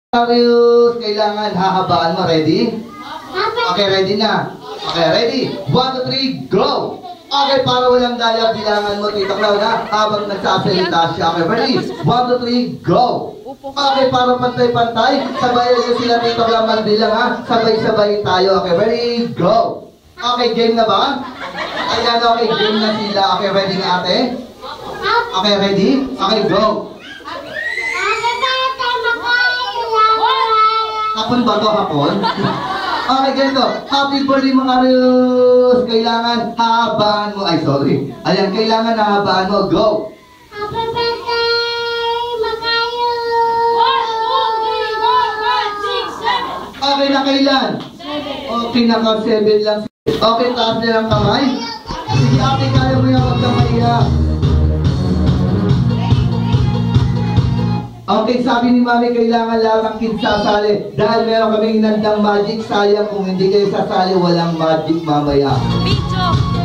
Marius, kailangan hahabaan mo. Ready? Okay, ready na. Okay, ready? 1, 2, 3, go! Okay, para walang daya, bilangan mo, Tita Cloud, ha? Habang nagsasalita siya. Okay, ready? 1, 2, 3, go! Okay, para pantay-pantay, sabayan niyo sila, Tita Cloud, magbilang, ha? Sabay-sabay tayo. Okay, ready? Go! Okay, game na ba? Ayan, okay, game na sila. Okay, ready na, ate? Okay, ready? Okay, go! Hapon ba ito? Hapon? Okay, ganito. Happy birthday mga Marius! Kailangan hahabaan mo. Ay, sorry. Ayan, kailangan hahabaan mo. Go! Happy birthday, Marius! 1, 2, 3, 4, 5, 6, 7. Okay na kailan? Okay, naka 7 lang. Okay, taas na lang kamay. Sige, ate, kaya mo yung magkamaya. Okay, sabi ni Mami, kailangan lahat ng kids sasali. Dahil meron kaming inandang magic, sayang kung hindi kayo sasali, walang magic mamaya. Bicho!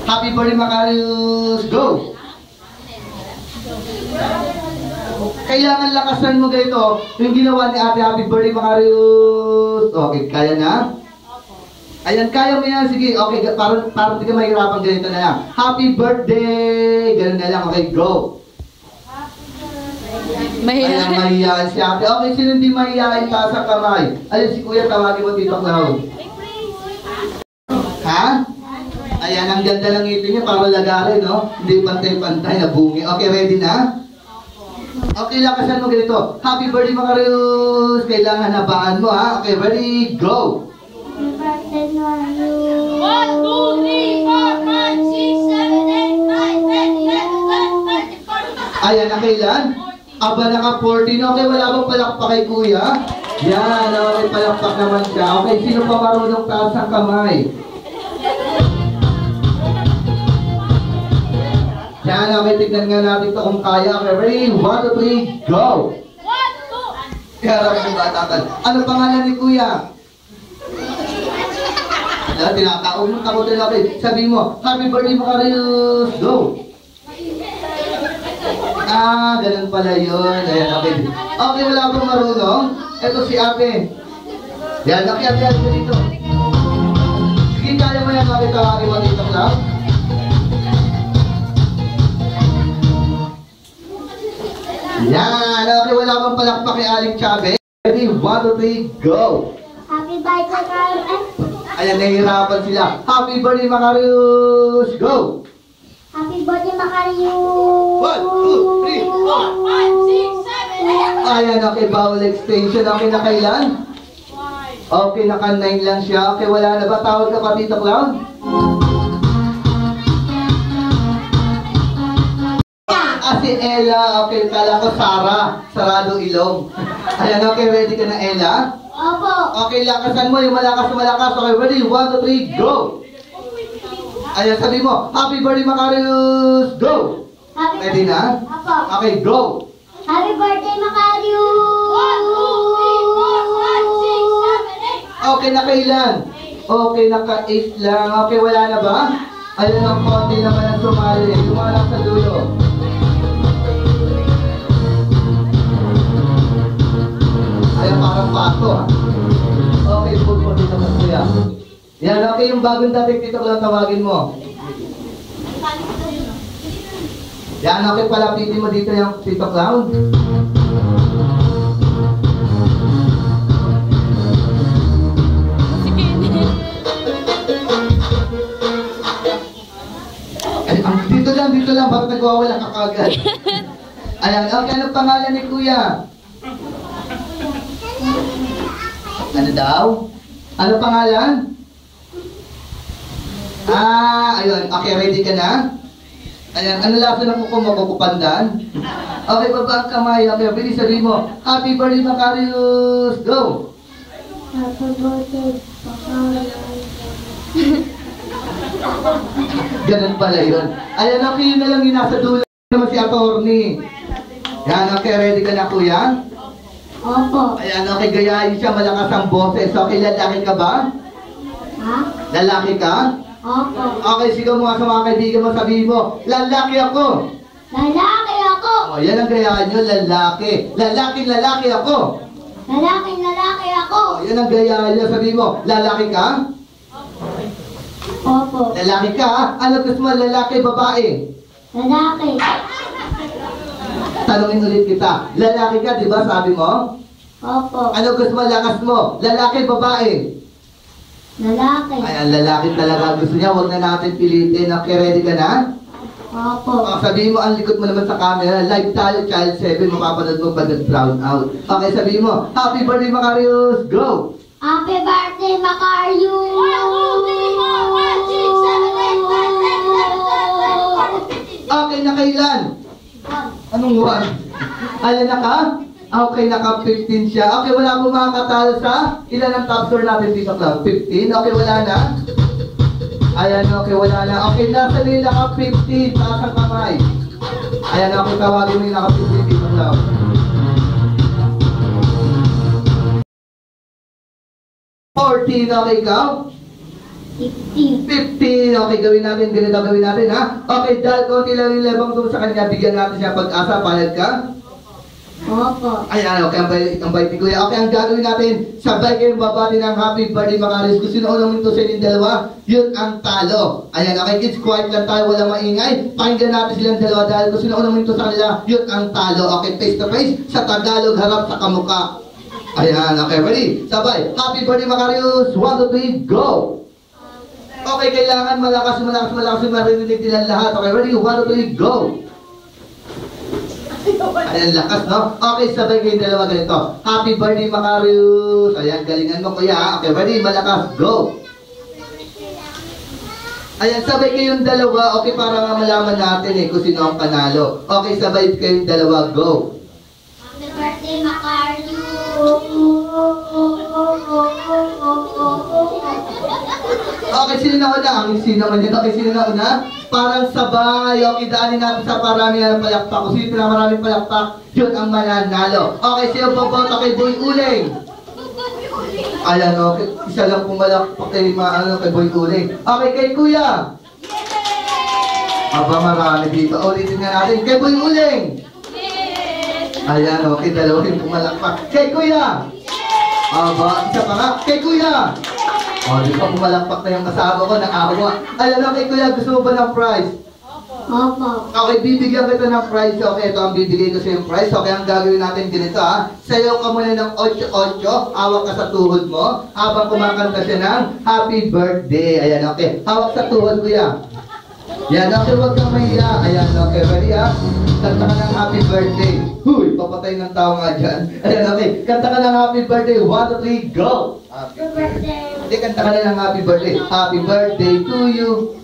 Happy birthday, Marius! Go! Kailangan lakasan mo ganito. Yung ginawa ni ate, happy birthday, Marius! Okay, kaya na? Ayan, kaya mo yan. Sige, okay, para di ka mahirapan, ganito na lang. Happy birthday! Ganun na lang, okay, go! Ayan, mahihayin si ate. Okay, sino hindi mahihayin, taas ang kamay. Ayan, si kuya, tawagin mo, Tito Cloud. Ha? Ayan, ang ganda ng ngipin niya, para lagari, no? Hindi pantay-pantay na bungi. Okay, ready na? Okay, lakasan mo ganito. Happy birthday, Marius! Kailangan habaan mo, ha? Okay, ready, go! Happy birthday, Marius! 1, 2, 3, 4, 5, 6, 7, 8, 9, 10, 11, 12, 13, 14. Ayan, na kailan? Aba, naka 14. Okay, wala bang palakpak kay kuya? Yan, okay, palakpak naman siya. Okay, sino pa marunong taas ang kamay? Yan, okay, tignan nga natin ito kung kaya. Okay, ready? 1, 2, 3, go! 1, 2! Kaya rin yung batatan. Ano pangalan ni kuya? Ayan, tinataon mo, takutin natin. Sabi mo, happy birthday, Marius! Go! Ah, ganun pala yun. Ayan, okay. Okay, wala bang marunong? Ito si ate. Yan, nakiat-kiat ko dito. Sige, kaya mo yan, okay, tawagin mo dito lang. Yan, okay, wala bang palakpak kay Aling Chabe? Ready, 1, 2, 3, go! Happy birthday, Marius! Ayan, nahihirapan sila. Happy birthday, Marius! Go! Happy birthday, Marius! 1, 2, 3, 4, 5, 6, 7, 8. ayan, okay, bowel extension. Okay na kailan? Okay, naka 9 lang siya. Okay, wala na ba? Tawag ka pa, Tito Cloud? Si Ella, okay, kala ko Sarah, sarado ilong. Ayan, okay, ready ka na, Ella? Opo! Okay, lakasan mo, yung malakas. Okay, ready, 1, 2, 3, go! Ayan, sabi mo, happy birthday, Marius! Go! Ready na? Opo! Okay, go! Happy birthday, Marius! 1, 2, 3, 4, 5, 6, 7, 8. Okay, nakailan? Okay, naka-8 lang. Okay, wala na ba? Ayan, ang konti naman ang sumali. Lumalak sa dulo. Ayan, parang pato, ha? Okay, food for dito sa kuya. Yan, okay, yung bagong dating Tito Cloud, tawagin mo. Yan, okay, palapitin mo dito yung Tito Cloud. Ay, dito lang, bakit nagwawala ka kagad? Ayan, okay, anong pangalan ni kuya? Ano daw? Ano pangalan? Ah, ayun. Okay, ready ka na? Ayan, ano lasa ng kuko mo? Kukupandan? Okay, baba ang kamay. Okay, ready, sabihin mo, happy birthday, Marius! Go! Happy birthday, Marius! Ganun pala yun. Ayan, okay, yun na lang yung nasa dulo. naman si attorney. Yan, okay, ready ka na kuya? Opo. Ayan, okay, gayahin siya, malakas ang boses. Okay, lalaki ka ba? Ha? Lalaki ka? Opo. Okay, sigaw mo nga sa mga kaibigan mo, sabihin mo, lalaki ako. Lalaki ako. O, yan ang gayahin nyo, lalaki. Lalaki ako. Lalaki ako. O, yan ang gayahin nyo, sabihin mo, lalaki ka? Opo. Lalaki ka, ha? Ano gusto mo, lalaki, babae? Lalaki. Tanungin ulit kita, lalaki ka, di ba, sabi mo? Opo. Ano gusto mo, lakas mo? Lalaki, babae? Lalaki. Ayan, lalaki talaga gusto niya, huwag na natin pilitin. Okay, ready ka na? Opo. O, sabihin mo, ang likod mo naman sa camera, live tayo, child 7, mapapanood mo pa brown out. Okay, sabihin mo, happy birthday, Macarius, go! Happy birthday, Macarius! Okay, na kailan? Anong one? Ayan na ka? Okay, naka 15 siya. Okay, wala mo makakatalo sa ilan ang top score natin dito, Cloud? 15? Okay, wala na? Ayan, okay, wala na. Okay, nasa nila naka 15. Taas ang kamay. Ayan, okay, tawagin mo yung naka 15 dito, Cloud. Okay, ikaw? 15. 15. Okay, gawin natin. Ganito gawin natin, ha? Okay, dahil konti lang yung lebang doon sa kanya, bigyan natin siya pag-asa. Pahal ka? Opo. Ayan, okay, ang bait ni Kuya. Okay, ang gagawin natin, sabay kayong babati ng happy birthday, Macarius. Kung sino unang minto sa inyong dalawa, yun ang talo. Ayan, okay, kids, quiet lang tayo, walang maingay. Pakinggan natin silang dalawa dahil kung sino unang minto sa kanila, yun ang talo. Okay, face to face, sa Tagalog, harap sa kamukha. Ayan, okay, ready? Sabay, happy birthday, Macarius. 1, 2, 3, go! Okay, kailangan malakas yung marinig nila lahat. Okay, ready? 1, 2, 3, go! Ayan, lakas, no? Okay, sabay kayong dalawa ganito. Happy birthday, Macarius! Ayan, galingan mo, kuya. Okay, ready? Malakas, go! Ayan, sabay kayong dalawa. Okay, para nga malaman natin kung sino ang panalo. Okay, sabay kayong dalawa, go! Happy birthday, Macarius! Okay, sino na una? Ang sino naman dito. Okay, sino na una? Parang sabay. Okay, daanin natin sa parami ng palakpak. Kung sino na maraming palakpak, yun ang mananalo. Okay, sino boboto kay Boy Uling? Ayan, okay. Isa lang pumalakpak kay, kay Boy Uling. Okay, kay Kuya? Aba, marami dito. Ulitin nga natin. Kay Boy Uling? Ayan, okay. Dalawa yung pumalakpak. Kay Kuya? Aba, isa pa nga. Kay Kuya? O, di pa pumalakpak na yung kasama ko, nakawa. Alam kay Kuya, gusto mo ba ng prize? Opo. Okay, bibigyan kita ng prize. Okay, ito ang bibigay ko sa yung prize. Okay, ang gagawin natin ganito, ha. Sayaw ka muna ng 8-8, hawak ka sa tuhod mo, habang kumakanta siya ng happy birthday. Ayan, okay. Hawak sa tuhod, Kuya. Yan, okay, huwag kang mahiya. Ayan, okay, ready, ha? Kanta ka ng happy birthday. Huy, papatay ng tao nga dyan. Ayan, okay. Kanta ka ng happy birthday. 1, 2, 3, go! Happy birthday. Hindi, kanta ka na ng happy birthday. Happy birthday to you.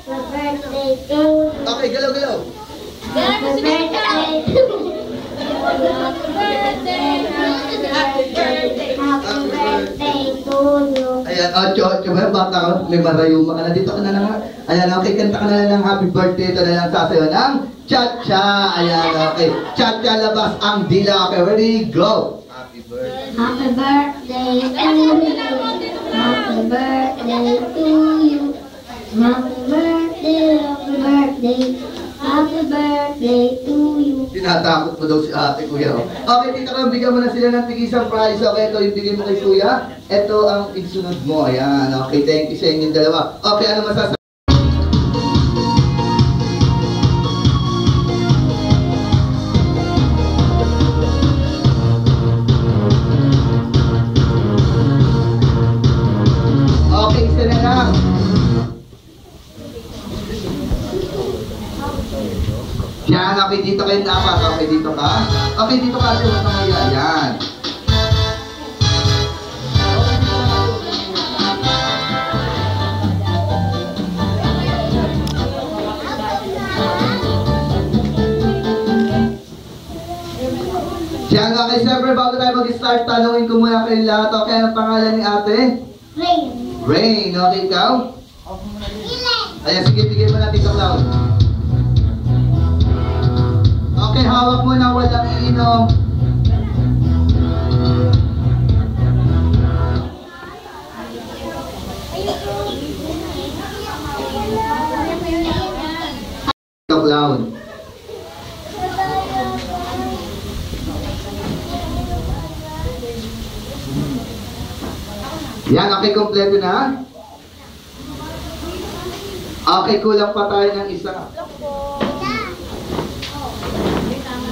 Happy birthday to you. Okay, galaw-galaw. Happy birthday to you. Happy birthday. Happy birthday. Happy birthday to you. Ayan, 8-8 ba? Bata ka, may marayuma ka na. Dito ka na lang. Ayan, okay, kanta ka na lang ng happy birthday. Ito na lang sasayo ng cha-cha. Ayan, okay. Cha-cha, labas ang dila. Okay, ready, go. Happy birthday. Happy birthday to you. Happy birthday to you. Happy birthday, happy birthday. Happy birthday to you. Tinatakot mo daw si ate, Kuya. Okay, tita ka, bigyan mo na sila ng tigisang prize. Okay, ito yung bigay mo kay Kuya. Ito ang isunod mo. Ayan, okay, thank you sa inyong dalawa. Okay, ano masasabi? Okay, isa na lang. Yan, okay, dito kayo dapat. Okay, dito ka. Okay, dito ka. Huwag ka maya. Yan. Yan, okay, siyempre, bago tayo mag-start, tanungin ko muna kayo lahat. Okay, anong pangalan ni ate? Rain. Rain, okay, ikaw? Ayan, sige, bigyan mo natin ito, Cloud. Okay, hawak mo na walang iinom. Clown. Yan, okay, kompleto na. Okay, kulang pa tayo ng isa.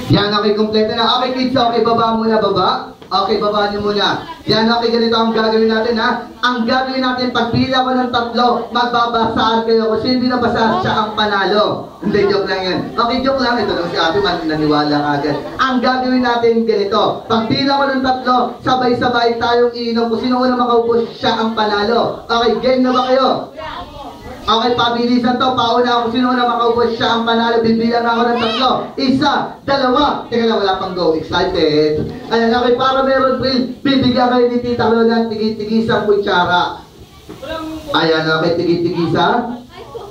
Yan, okay, kompleto na. Okay, kids, okay, baba muna, baba. Okay, baba niyo muna. Yan, okay, ganito ang gagawin natin, ha? Ang gagawin natin, pagpila ko ng 3, magbabasaan kayo. Kung hindi nabasa, siya ang panalo. Hindi, joke lang yan. Okay, joke lang. Ito lang si ate, naniwala agad. Ang gagawin natin, ganito. Pagpila ko ng 3, sabay-sabay tayong iinom. Kung sino una makaupo, siya ang panalo. Okay, game na ba kayo? Okay, pabilisan to. Pauna ako. Sino na makaupo, siya ang panalo. Bibilang ako ng 3. 1, 2. Teka lang, wala pang go. Excited. Ayan, okay, para meron drill. Bibigyan kayo ni Tita Lola ng tigi-tigisang kutsara. Ayan, okay, tigi-tigisa.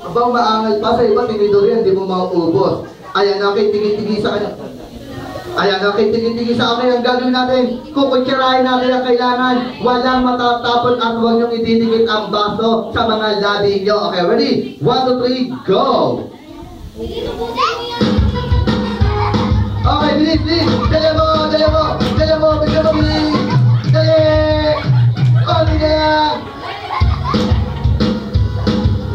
Abang maangal pa sa iba, tinidor yan, di mo mauubos. Ayan, okay, tigi-tigisa ka. Ayan, okay, tigil-tigil sa akin. Ang gagawin natin, kukutsarahin natin ang kailangan. Walang matatapon at huwag niyong ididikit ang baso sa mga labi niyo. Okay, ready? 1, 2, 3, go! Okay, bilis, bilis! Dali mo, dali mo! Dali mo, bigyan mo, bilis! Dali! Konti na lang!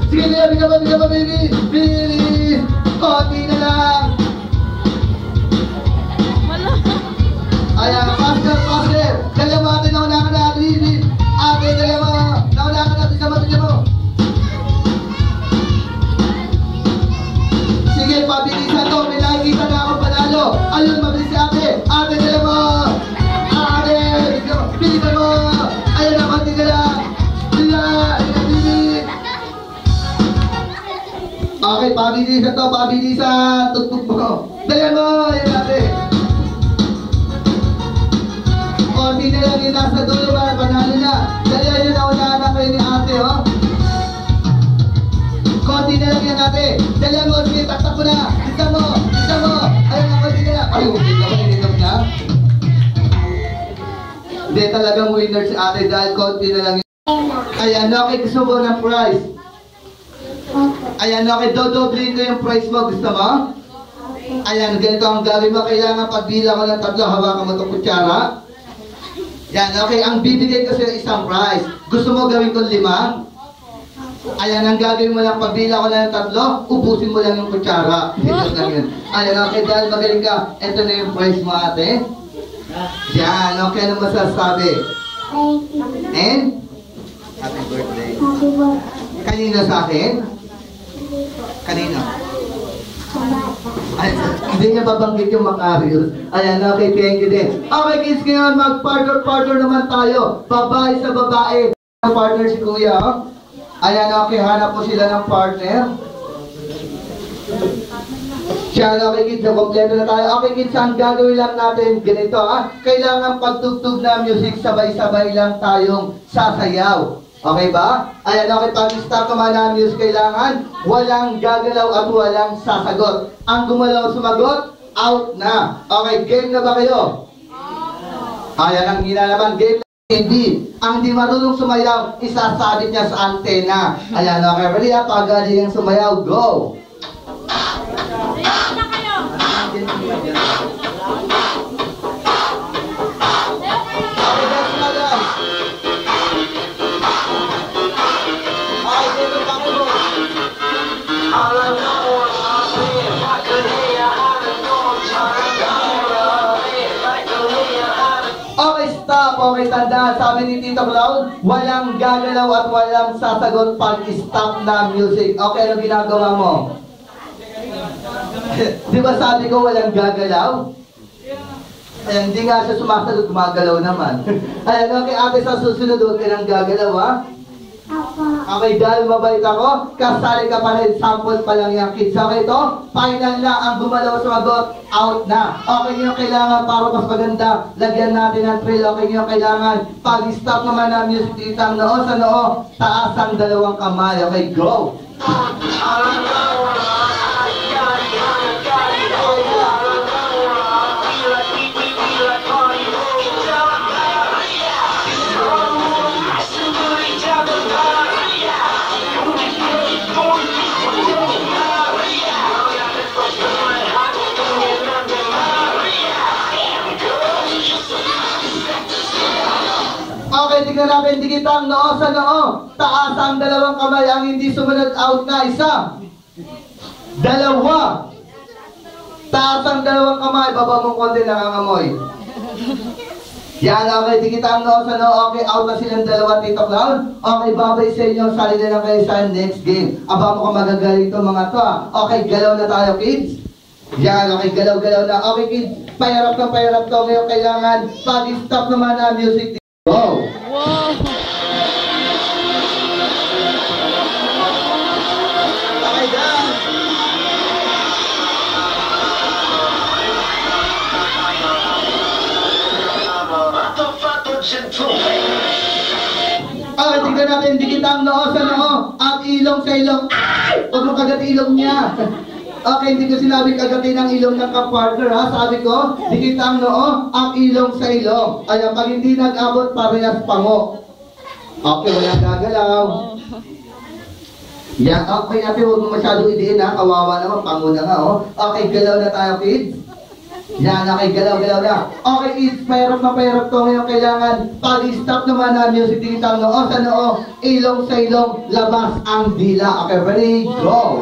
Sige na, bigyan mo, bilis! Bilis! Konti na lang! Ayan, faster! Dali mo ate, naunahan na ate, ate, dali mo! Naunahan natin sa matuloy mo! Sige, pabilisan to, may nakikita na akong panalo! Ayun, mabilis si ate! Ate, dali mo! Ate, bilisan mo! Ayun na, konti ka lang! Bilis! Okay, pabilisan to, pabilisan! Tutug mo! Dali mo! Ayun ate! Konti na lang yung nasa dulo para panalo na. Dali yun na unahan na kayo ni ate, oh. Konti na lang yan ate. Dali mo, sige, taktak mo na. Isa mo. Ayun na, konti na lang. Ay, ininom na. Hindi talagang winner si ate dahil konti na lang yun. Ayan, okay, gusto mo ng prize. Ayan, okay, dodoblin ko yung prize mo. Gusto mo? Ayan, ganito ang gawin mo. Kailangan pagbilang ko ng 3, hawakan mo itong kutsara. Yan, okay. Ang bibigay ko sa'yo isang prize. Gusto mo gawin ko 5? Ayan, ang gagawin mo lang, pagbilang ko lang ng 3, ubusin mo lang yung kutsara. Dito lang yun. Ayan, okay. Dahil magaling ka, ito na yung prize mo, ate. Yan, okay. Ano masasabi? And? Happy birthday. Kanina sa akin? Kanina? Ay, hindi niya babanggit yung Macarius. Ayan, okay, thank you din. Okay, kids, ngayon mag-partner naman tayo. Babae sa babae. Partner si Kuya, oh. Ayan, okay, hanap po sila ng partner. Siya, okay, kids, kompleto na tayo. Okay, kids, ang gagawin lang natin, ganito, ha. Kailangan pagtugtog na music, sabay-sabay lang tayong sasayaw. Okay ba? Ayan, okay, pag-start naman na news, kailangan walang gagalaw at walang sasagot. Ang gumalaw sumagot, out na. Okay, game na ba kayo? Ayan, ang hina naman, game na. Hindi. Ang di marunong sumayaw, isasabit niya sa antena. Ayan, okay, ready ha? Pagaling ang sumayaw, go! Okay, tandaan, sabi ni Tito Cloud, walang gagalaw at walang sasagot pag stop na music. Okay, ano ginagawa mo? Di ba sabi ko walang gagalaw? Ayan, hindi nga siya sumasagot, gumagalaw naman. Ayan, okay, ate, sa susunod, huwag ka nang gagalaw, ha? Okay, dahil mabait ako, kasali ka pa rin, sample pa lang yung kids. Okay, ito, final na, ang gumalaw sumagot, out na. Okay nyo kailangan, para mas maganda, lagyan natin ng trail. Okay nyo kailangan, pag-stop naman na music dito, ang noo sa noo, taas ang 2 kamay. Okay, go! tingnan natin, dikit ang noo sa noo. Taas ang dalawang kamay, ang hindi sumunod out na isa. Dalawa. Taas ang dalawang kamay, baba mong konti, nangangamoy. Yan, okay, dikit ang noo sa noo. Okay, out na silang dalawa, Tito Clown. Okay, babay sa inyo, sali na lang kayo sa next game. Aba mo ka magagaling itong mga to. Okay, galaw na tayo, kids. Yan, okay, galaw-galaw na. Okay, kids, pahirap to. Ngayon kailangan pag-stop naman na music. Go! Wow! Okay, done! Okay, tignan natin, dikit ang noo sa noo. At ilong sa ilong. Huwag mo kagat ilong niya. Okay, hindi ko sinabi kagatin ang ilong ng kapartner, ha? Sabi ko, dikit ang noo, ang ilong sa ilong. Ayan, pag hindi nag-abot, parehas pango. Okay, walang gagalaw. Yan, okay natin, huwag mo masyado idiin, ha? Kawawa naman, pango na nga, oh. Okay, galaw na tayo, kids. Yan, okay, galaw-galaw na. Okay, kids, pahirap to ngayon. Kailangan pag-stop naman na music, dikit ang noo sa noo, ilong sa ilong, labas ang dila. Okay, ready, go!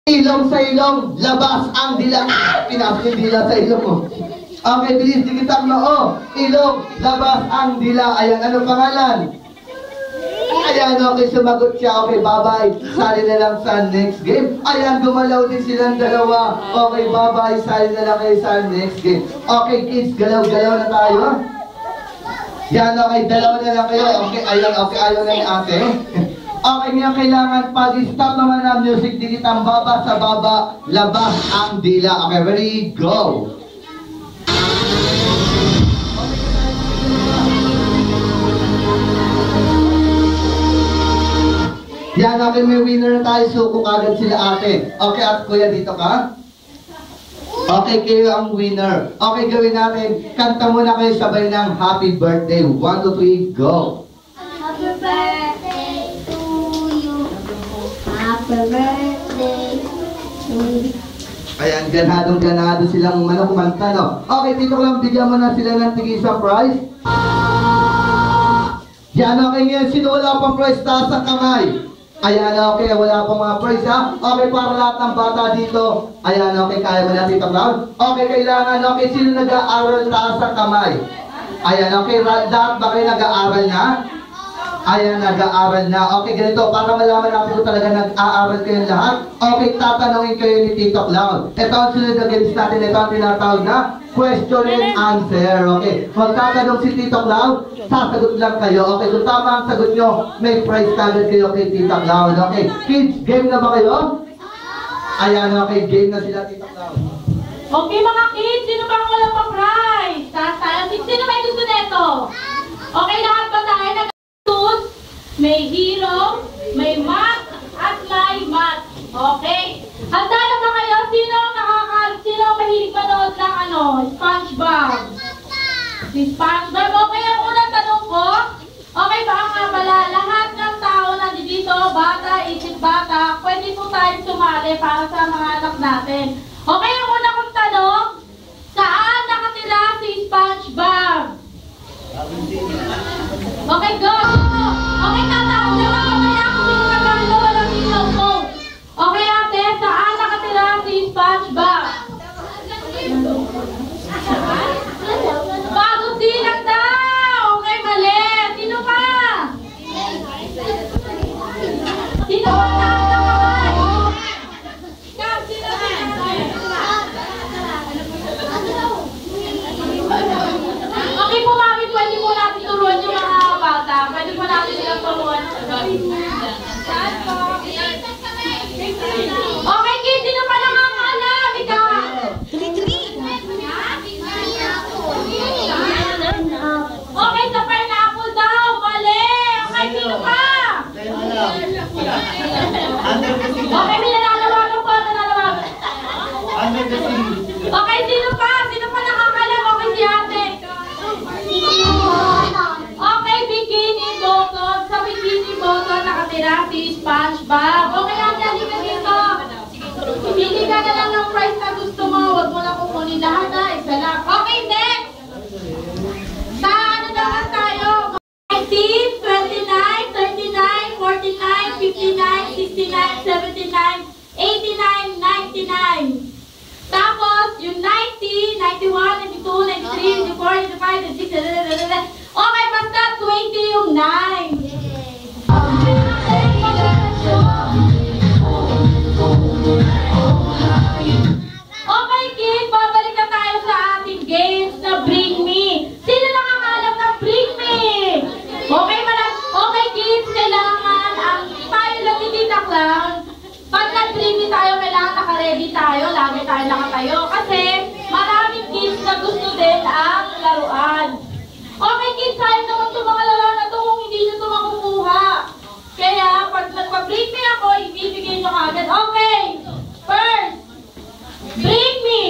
Ilong sa ilong, labas ang dila. Pinasok yung dila sa ilong mo. Okay, bilis, dikit ang noo. Ilong, labas ang dila. Ayan, ano pangalan? Ayan, okay, sumagot siya. Okay, bye-bye. Sali na lang sa next game. Ayan, gumalaw din silang dalawa. Okay, bye-bye. Sali na lang kayo sa next game. Okay, kids, galaw-galaw na tayo. Yan, okay, dalawa na lang kayo. Okay, ayan, okay, ayaw na ni ate. Okay, ngayon kailangan pag-stop naman ang music, dikit ang baba sa baba, labas ang dila. Okay, ready, go! Yan, okay, may winner na tayo, suko kagad sila ate. Okay, at kuya, dito ka? Okay, kayo ang winner. Okay, gawin natin, kanta muna kayo sabay ng happy birthday. 1, 2, 3, go! Happy birthday to you. Happy birthday to you. Ayan, ganado silang kumanta, no? Okay, dito ko lang, bigyan mo na sila ng tig-isang prize. Yan, okay, ngayon, sino wala pang prize, taas ang kamay. Ayan, okay, wala pang mga prize, ha? Okay, para lahat ng bata dito. Ayan, okay, kaya mo natin ito, Cloud? Okay, kailangan, okay, sino nag-aaral, taas ang kamay. Ayan, okay, lahat ba kayo nag-aaral na? Ayan, nag-aaral na. Okay, ganito, para malaman natin kung talaga nag-aaral kayo lahat. Okay, tatanungin kayo ni Tito Cloud. Ito ang sunod na games natin, ito ang tinatawag na question and answer. Okay, magtatanong si Tito Cloud, sasagot lang kayo. Okay, kung tama ang sagot nyo, may prize kagad kayo kay Tito Cloud. Okay, kids, game na ba kayo? Ayan, okay, game na sila, Tito Cloud. Okay mga kids, sino ba ang walang pa-prize? Sino may gusto nito? Okay, lahat ba tayo nag-tools? May hero, may math, at may math. Okay? Handa na ba kayo? Sino mahilig manood ng SpongeBob? Si SpongeBob. Okay, ang unang tanong ko. Okay ba nga pala, lahat ng tao nandito, bata, isip bata, pwede po tayong sumali para sa mga anak natin. Okay, ang una kong tanong, saan nakatira si SpongeBob? Okay, go! Okay, tatawag na lang mamaya kung sino nagkakalo, walang ilaw ko. Okay, ate, saan nakatira si SpongeBob? Bagong silang daw! Okay, mali! Sino pa? Sino pa na kamay? Ikaw, sino pa? Okay po, mami, pwede po natin turuan yung mga bata. Pwede po natin silang turuan. Okay, kids, sino pa nakakaalam? bag. Okay, ate, halika dito. Pili ka na lang ng price na gusto mo. Huwag mo na kukunin lahat ha. Isa lang. Okay, next. Sa ano naman tayo? 19, 29, 39, 49, 59, 69, 79, 89, 99. Tapos, yung 90, 91, 92, 93, 94, 95, 96, okay, basta 20 yung 9. Okay, kids, babalik na tayo sa ating games na Bring Me. Sino nakakalam ng Bring Me? Okay, kids, kailangan ang tayo lang ni Tita Clown. Pag nag-Bring Me tayo, kailangan naka-ready tayo. Lagi tayo nakatayo. Kasi maraming kids na gusto din ang laruan. Okay, kids, sayang naman itong mga laruan na ito kung hindi nyo ito makukuha. Kaya, pag nagpa-Bring Me ako, ibibigay nyo kagad. Okay, first, Bring Me.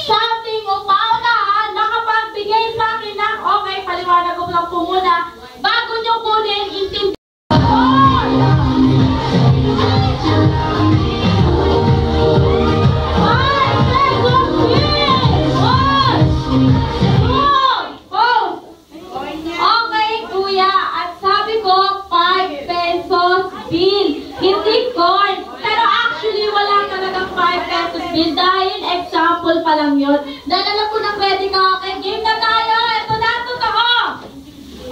Something o paunahan, nakapagbigay sa akin ng, okay, paliwanag ko lang po muna. Bago nyo kunin, intindihan. Okay, kuya. At sabi ko, 5 pesos bill. Hindi coin. Pero actually, wala talagang 5 pesos bill. Dahil example pa lang yun. Dahil alam ko nang ready ka. Okay, game na tayo. Ito na, totoo.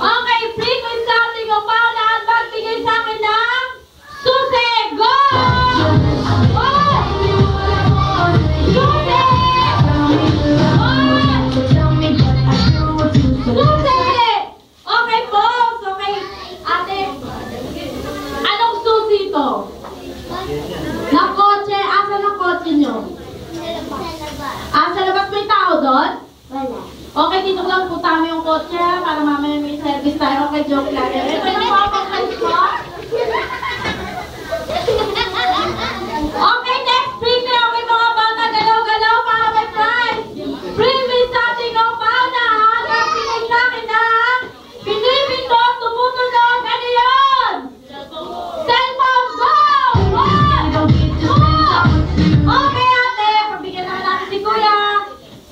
Okay, bring me something o paunahan. Magbigay sa akin ng susi. Go! Okay, boss. Okay. Ate, anong susi ito? Na kotse. Asa ng kotse nyo? Sa labas may tao doon? Wala. Okay, dito ko lang putami yung kotse para mamaya may service tayo. Okay, joke lang. Ito yung papakalis ko. Okay, next bring me. Okay, mga bata, galaw-galaw para may prize. Bring me something o paunahan. Nagbigay sa akin ng pinipindot, tumutulog. Ano yun? Cellphone, go! 1, 2. Okay, ate. Pabigyan naman natin si kuya.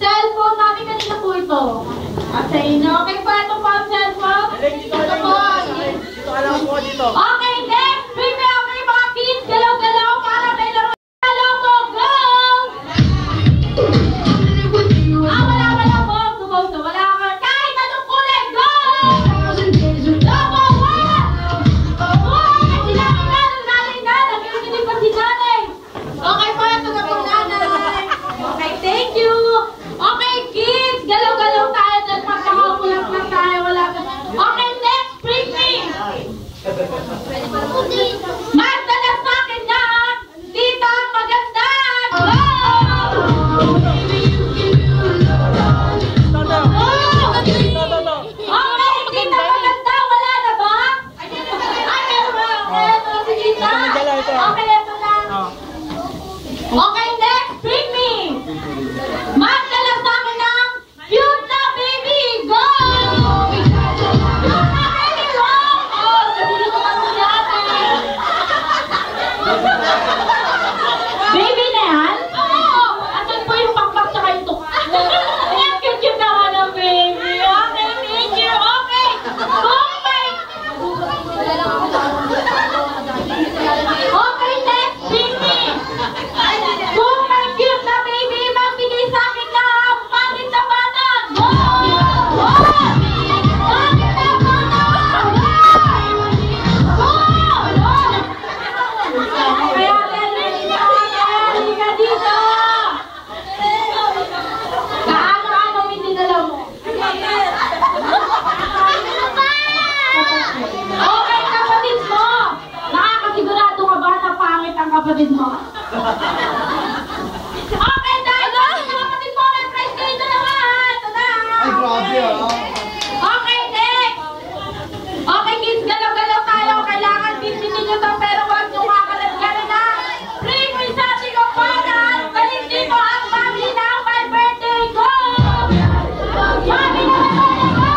Cellphone namin kanina po ito. At sa inyo. Okay pa ito po ang cellphone? Dito ka lang po. Dito ka lang po dito. Okay, next. Bring me. Okay, mga kids. Galaw-galaw para may laro. Galaw po, go! Wala po. Suppose to. Wala ka. Kahit anong kulay, go! Go po, 1! Oh, si nanay na. Nakikinig pa si nanay. Okay po, ito na po nanay. Okay, thank you. Okay, kids. Galaw-galaw tayo. Dahil magkakakulang lang tayo. Wala ka. Okay, next. Bring me. Magdala sa akin na tita maganda. Go! Okay, tita maganda. Wala na ba? Ay, meron ba? Ito, si tita. Okay, ito na. Okay, next. Bring me. Magdala sa akin ng cute na baby. Go! Cute na baby. Go! Oh, sabi ko na si ate. Baby na yan? Oo. Asan po yung pakpak tsaka yung tuk? Ayan, cute naman ang baby. Okay, thank you. Okay. Okay, next. Bring me. Super cute na baby. Magbigay sa akin na pangit na bata. Go! Pangit na bata. Go! Kaya halika dito. Kaano-ano may dinala mo? Okay, kapatid mo. Nakakasigurado ka ba na pangit ang kapatid mo? Okay, dahil kapatid mo, may prize kayo na naman. Tada! Ay, grabe ah. Okay, next. Okay, kids, galaw-galaw tayo. Kailangan bisinin nyo to, pero huwag nyo kakalat-galan na. Bring me something of fun. Balik dito ang mami ng my birthday. Go! Mami ng my birthday. Go!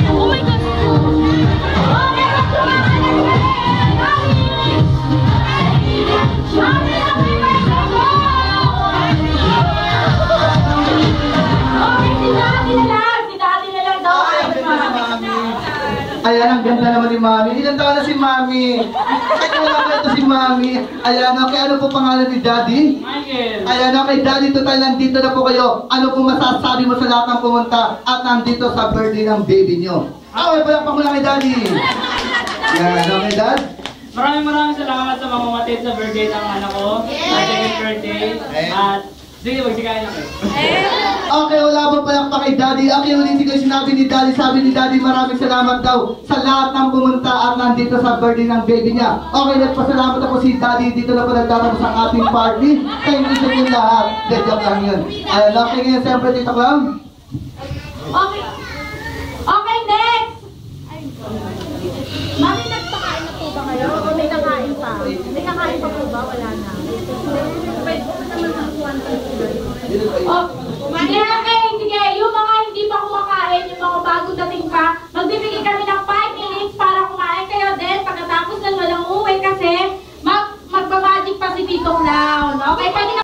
Oh my God! Okay, Mami. Kaya ito si Mami. Ayan, okay, ano po pangalan ni Daddy? Michael. Ayan, okay, Daddy, total nandito na po kayo. Ano po masasabi mo sa lahat ng pumunta at nandito sa birthday ng baby nyo? Okay, palakpak mo lang kay Daddy. Yan, okay, Dad? Maraming salamat sa mga umatid sa birthday ng anak ko. Second birthday. At sige, magsikain na kayo. Okay, wala pa palakpak kay Daddy. Okay, ulit ko yung sinabi ni Daddy. Sabi ni Daddy, maraming salamat daw sa lahat ng pumunta at nandito sa birthday ng baby niya. Okay, nagpasalamat ako si Daddy. Dito na po nagtatapos ang ating party. Thank you sa inyo lahat. Dead job lang yun. Ayan, okay ngayon, siyempre, Tito Clown. Okay. Okay, next. Mami, nagpakain na po ba kayo? O may nakain pa? May nakain pa po ba? Wala na. Pwede po naman nakuha ng Oh, sige. Yung mga hindi pa kumakain, yung mga bago dating pa, magbibigay kami ng 5 minutes para kumain kayo din. Pagkatapos ng walang uwi kasi magbamagic pa si Tito Clown. Okay, pwede na.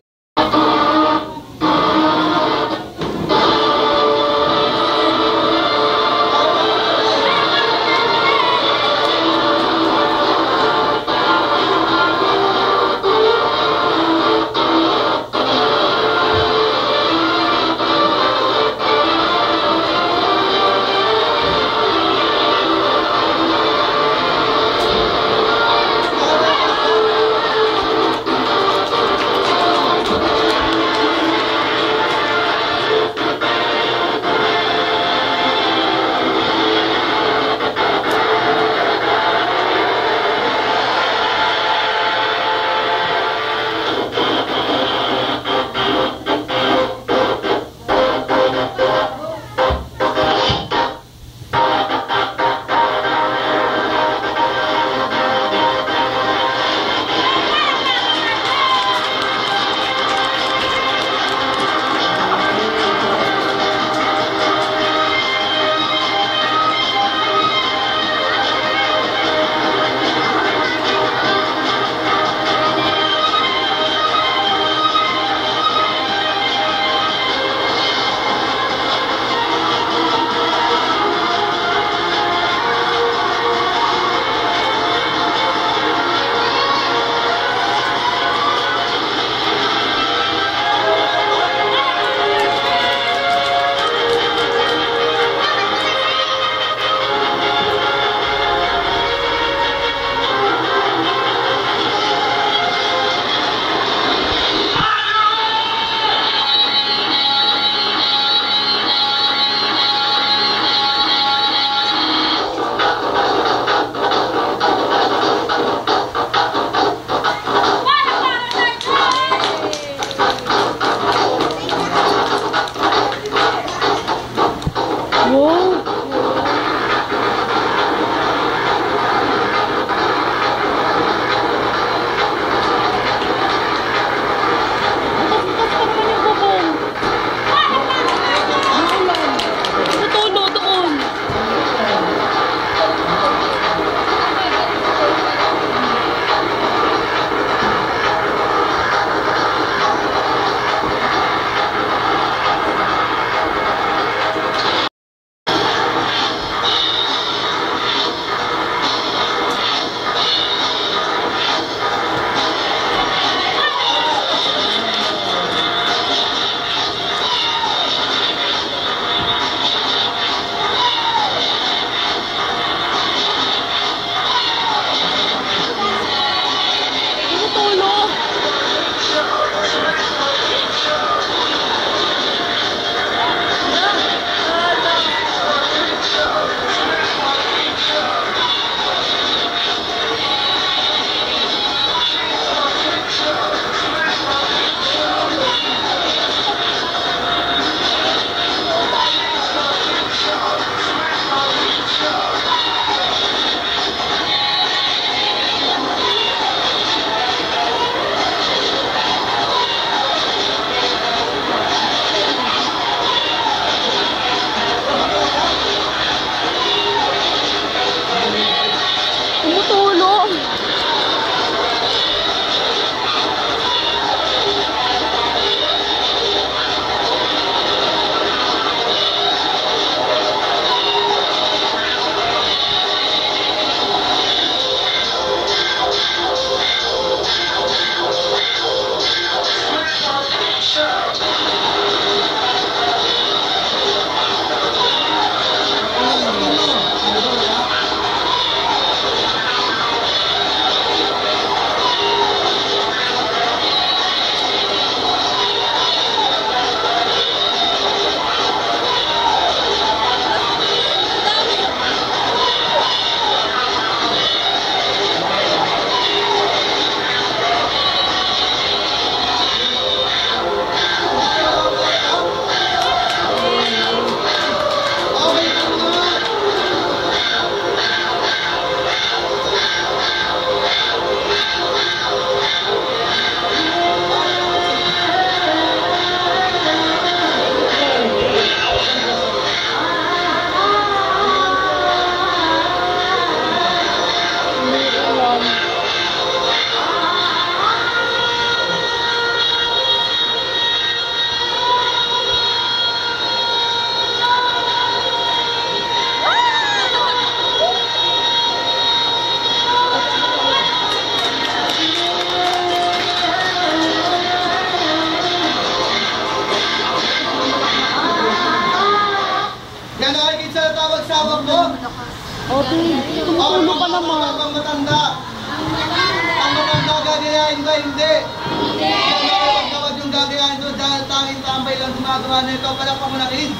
Tumutulong ka naman. Ang matanda. Ang matanda gagayahin ba? Hindi. Huwag kawad yung gagayahin doon dahil tanging tambay lang gumagawa na ito. Palakpak mo na, kids.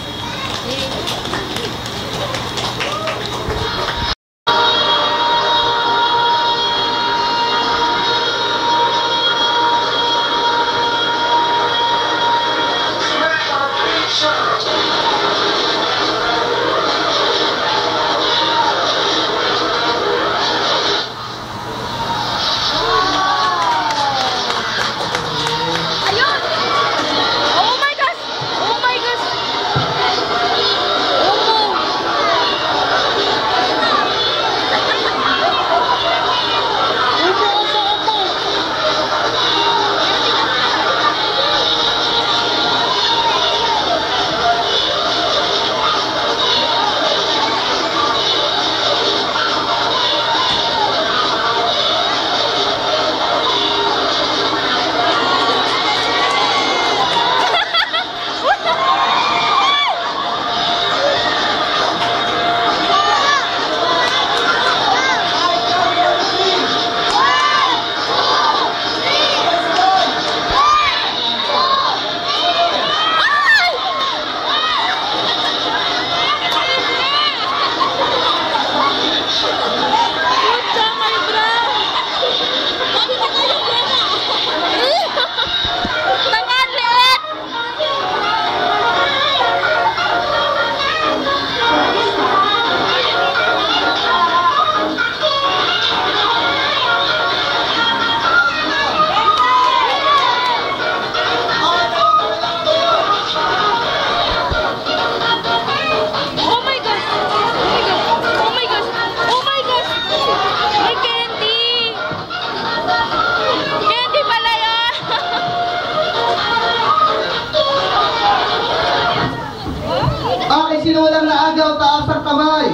Sino walang naagaw, taas ang kamay.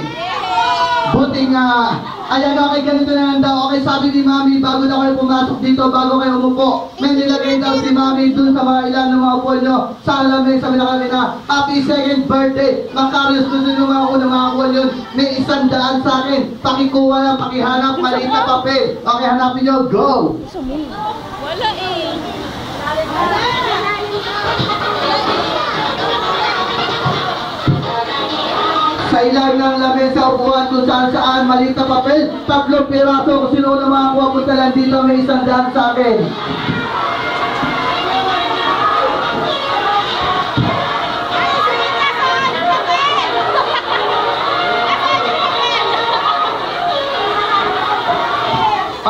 Buti nga. Ayan, okay, ganito na lang daw. Okay, sabi ni Mami, bago na kayo pumasok dito, bago kayo umupo, may nilagay daw si Mami dun sa mga ilan ng mga upo nyo. Sa alam sabi na kami na, happy second birthday. Makarios dun yung mga unang mga upo yun. May 100 sa akin. Pakikuha lang, pakihanap, maliit na papel. Okay, hanapin nyo, go! Wala eh. Sa ilang ng lamesa upuan kung saan maliit na papel, 3 piraso kung sino na makakuha mo talang dito, may 100 sa akin.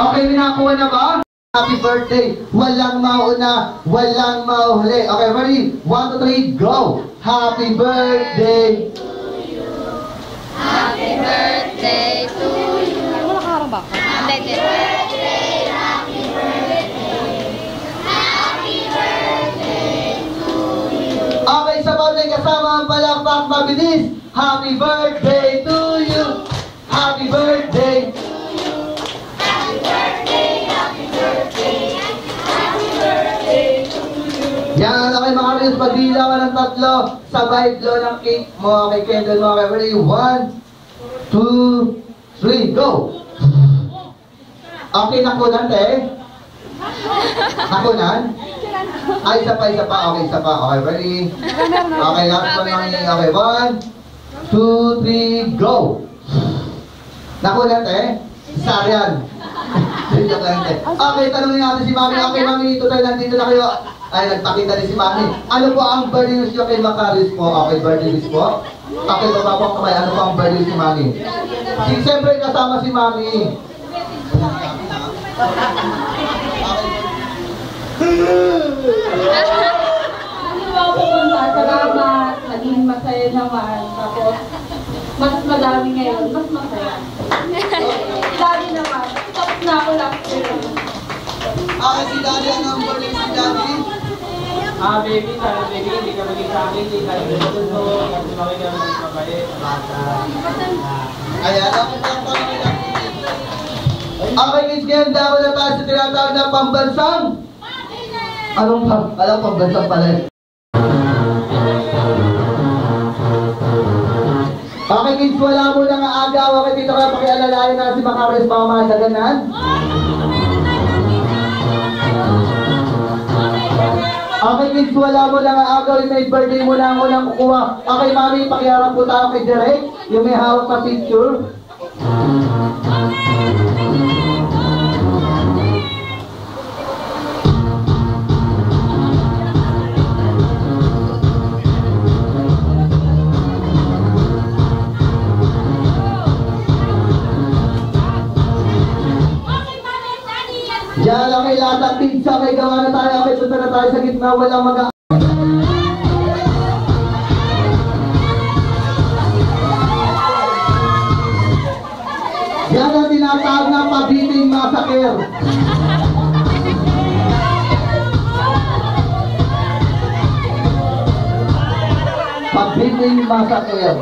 Okay, nakakuha na ba? Happy birthday! Walang mauna, walang mahuli. Okay, ready? 1, 2, 3, go! Happy birthday! Happy birthday to you. Wala ka ba? Happy birthday, happy birthday. Happy birthday to you. Okay, sa birthday kasama ang palakpak mabilis. Happy birthday to you. Happy birthday. Happy birthday, happy birthday. Happy birthday to you. Yan, okay mga Rios, pagdila ka ng 3, sabay blow ng cake mo, kay candle mo, okay, ready? 1, 2, 3, go! Okay, nakunan, te? Nakunan? Ay, isa pa, okay, isa pa, okay, ready? Okay, last one lang yung, okay, 1, 2, 3, go! Nakunan, te? Sarian. Okay, tanongin natin si Mami. Okay, Mami, total nandito na kayo. Ay, nagpakita rin si Mami. Ano po ang birthday wish nyo kay Macarius po? Okay, birthday wish po. Okay, baba po ang kamay. Ano po ang birthday wish si Mami? Siyempre, kasama si Mami. Ano ba pupunta? Salamat. Naging masaya naman. Tapos, mas madami ngayon. Mas masaya. Lagi naman. Tapos na ako last year. Okay, si Daddy, ang number ni si Daddy? Baby, sana baby, hindi ka maging sa akin, hindi ka nagsusundo, kasi bakit ka maging mabait, bata. Ayan, ako po ang panginoon. Okay, Miss Ken, daw na tayo sa tinatawag na pambansang. Anong pambansang pala? Okay, kids, wala mo nang agaw. Okay, dito ka pakialalayan na si Macares pamamadagan. Okay kids, wala mo nang agaw. May birthday mo lang mo nang kukuha. Okay mami, pakiharap po tayo kay Derek. Yung may hawak na picture. Diyan lang kay lahat ng pizza, may gawa na tayo, may punta na tayo sa gitna, walang mag- Yan ang tinatawag na pabiting massacre. Pabiting massacre.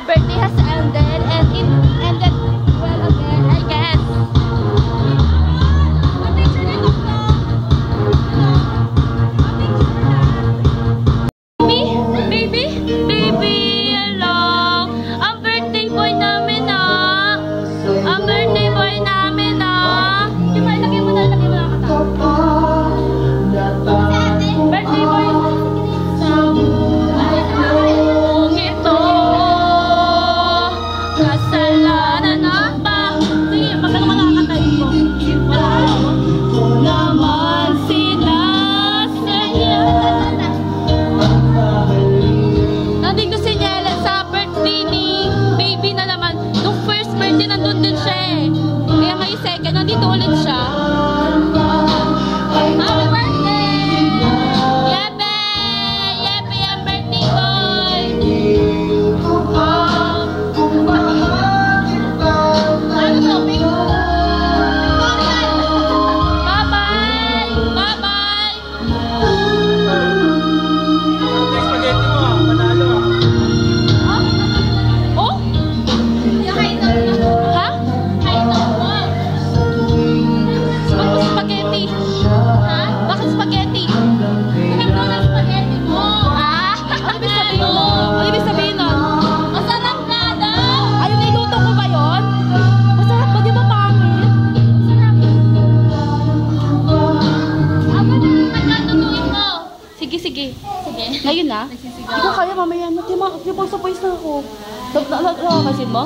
Birthday has ended and it ended well again, I guess. Baby, hello. Ang birthday boy namin ah. Ang birthday boy namin ah. Diba, lagay mo na kata. Birthday boy. Ito. Kasalanan na ba? Sige, magkano makakatay ko? Wala ko naman sinasaya. Nandito si Niela sa birthday ni baby na naman. Nung first birthday nandun din siya eh. Kaya ngayon second, nandito ulit siya. Happy birthday! Yepe! Yepe ang birthday boy! Sige. Ngayon na? Hindi ko kaya mamaya na. Di ba sa voice na ako? Nakakasin mo?